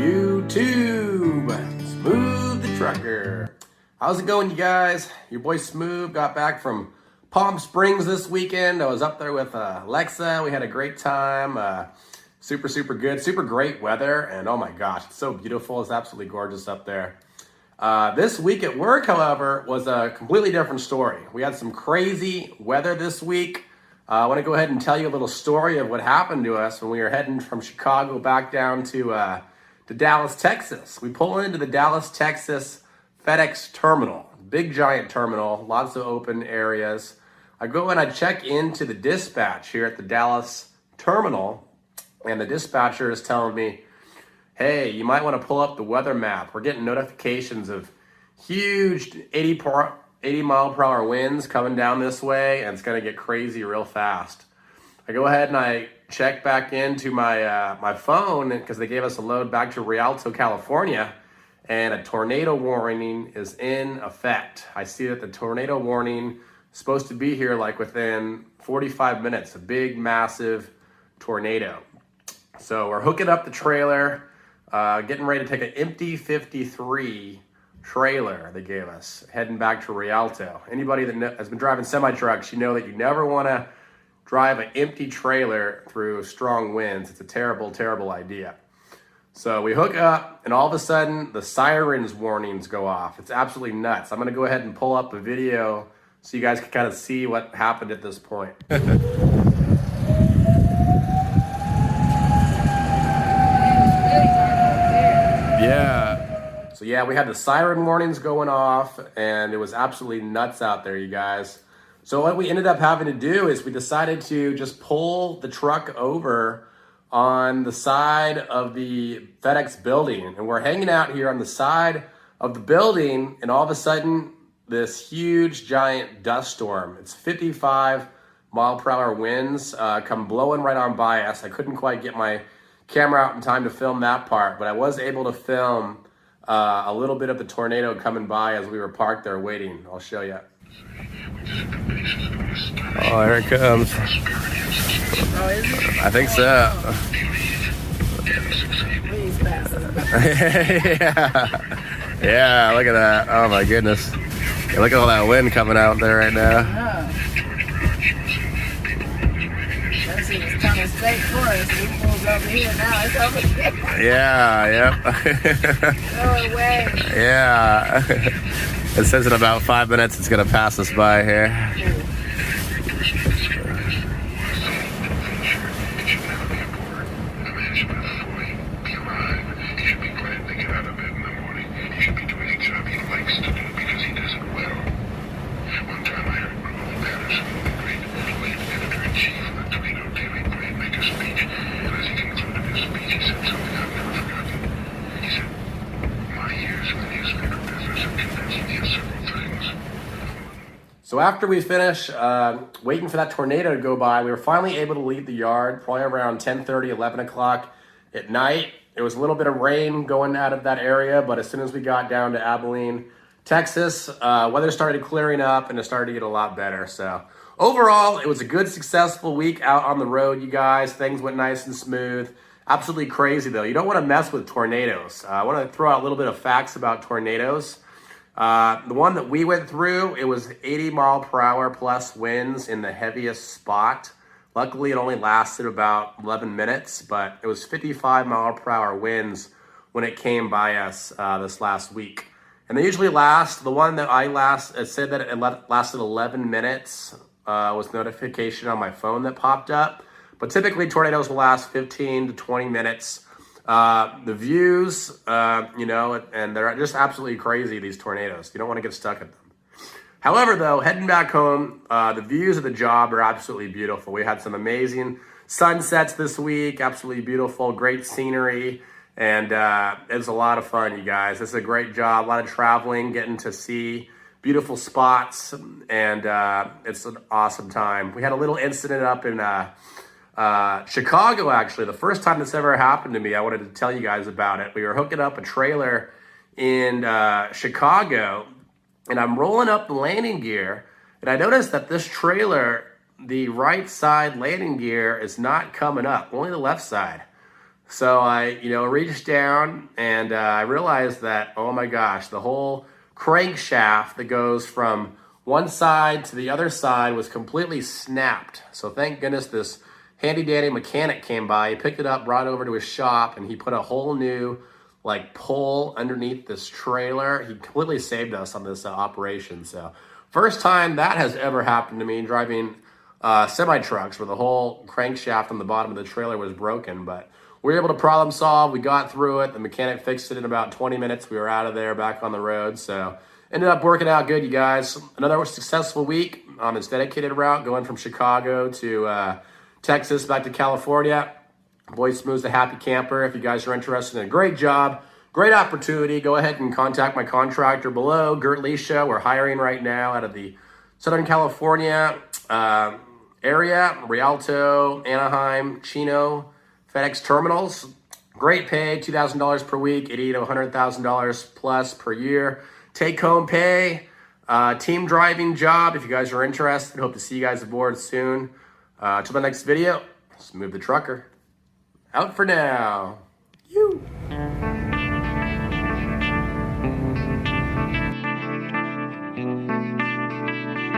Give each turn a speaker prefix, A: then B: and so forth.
A: YouTube, Smooth the Trucker. How's it going, you guys? Your boy Smooth got back from Palm Springs this weekend. I was up there with Alexa. We had a great time. Super good, super great weather. And oh my gosh, it's so beautiful. It's absolutely gorgeous up there. This week at work, however, was a completely different story. We had some crazy weather this week. I want to go ahead and tell you a little story of what happened to us when we were heading from Chicago back down to Dallas, Texas. We pull into the Dallas, Texas FedEx terminal, big giant terminal, lots of open areas. I go and I check into the dispatch here at the Dallas terminal, and the dispatcher is telling me, hey, you might want to pull up the weather map. We're getting notifications of huge 80 mile per hour winds coming down this way, and it's going to get crazy real fast. I go ahead and I check back into my phone because they gave us a load back to Rialto, California, and a tornado warning is in effect. I see that the tornado warning is supposed to be here like within 45 minutes, a big, massive tornado. So we're hooking up the trailer, getting ready to take an empty 53 trailer they gave us, heading back to Rialto. Anybody that has been driving semi-trucks, you know that you never want to drive an empty trailer through strong winds. It's a terrible, terrible idea. So we hook up, and all of a sudden, the sirens warnings go off. It's absolutely nuts. I'm going to go ahead and pull up a video so you guys can kind of see what happened at this point. Yeah. So yeah, we had the siren warnings going off, and it was absolutely nuts out there, you guys. So what we ended up having to do is we decided to just pull the truck over on the side of the FedEx building. And we're hanging out here on the side of the building, and all of a sudden, this huge, giant dust storm. It's 55 mile per hour winds come blowing right on by us. I couldn't quite get my camera out in time to film that part, but I was able to film a little bit of the tornado coming by as we were parked there waiting. I'll show you. Oh, here it comes. I think so. Yeah, look at that. Oh my goodness. Yeah, look at all that wind coming out there right now. It's coming straight for us. We pulled over here now. It's over here. Yeah, yep. Go away. Yeah. It says in about 5 minutes it's going to pass us by here. So after we finished waiting for that tornado to go by, we were finally able to leave the yard, probably around 10:30, 11 o'clock at night. There was a little bit of rain going out of that area, but as soon as we got down to Abilene, Texas, weather started clearing up and it started to get a lot better. So overall, it was a good, successful week out on the road, you guys. Things went nice and smooth. Absolutely crazy, though. You don't want to mess with tornadoes. I want to throw out a little bit of facts about tornadoes. The one that we went through, it was 80 mile per hour plus winds in the heaviest spot. Luckily, it only lasted about 11 minutes, but it was 55 mile per hour winds when it came by us this last week. And they usually last, the one that it said that it lasted 11 minutes was notification on my phone that popped up. But typically tornadoes will last 15 to 20 minutes. The views, and they're just absolutely crazy, these tornadoes. You don't want to get stuck at them. However, though, heading back home, the views of the job are absolutely beautiful. We had some amazing sunsets this week, absolutely beautiful, great scenery, and it was a lot of fun, you guys. This is a great job, a lot of traveling, getting to see beautiful spots, and it's an awesome time. We had a little incident up in Chicago, actually. The first time this ever happened to me, I wanted to tell you guys about it. We were hooking up a trailer in Chicago, and I'm rolling up the landing gear, and I noticed that this trailer, the right side landing gear is not coming up, only the left side. So I, reached down and I realized that, oh my gosh, the whole crankshaft that goes from one side to the other side was completely snapped. So thank goodness this handy dandy mechanic came by. He picked it up, brought it over to his shop, and he put a whole new pole underneath this trailer. He completely saved us on this operation. So first time that has ever happened to me driving semi-trucks where the whole crankshaft on the bottom of the trailer was broken. But we were able to problem solve. We got through it. The mechanic fixed it in about 20 minutes. We were out of there, back on the road. So ended up working out good, you guys. Another successful week on this dedicated route going from Chicago to Texas back to California. Boy Smooth's a happy camper. If you guys are interested in a great job, great opportunity, go ahead and contact my contractor below, Gert Lisha. We're hiring right now out of the Southern California area, Rialto, Anaheim, Chino, FedEx terminals. Great pay, $2,000 per week, $80,000 to $100,000 plus per year. Take home pay, team driving job. If you guys are interested, hope to see you guys aboard soon. Till the next video, Smooth the Trucker. Out for now. You.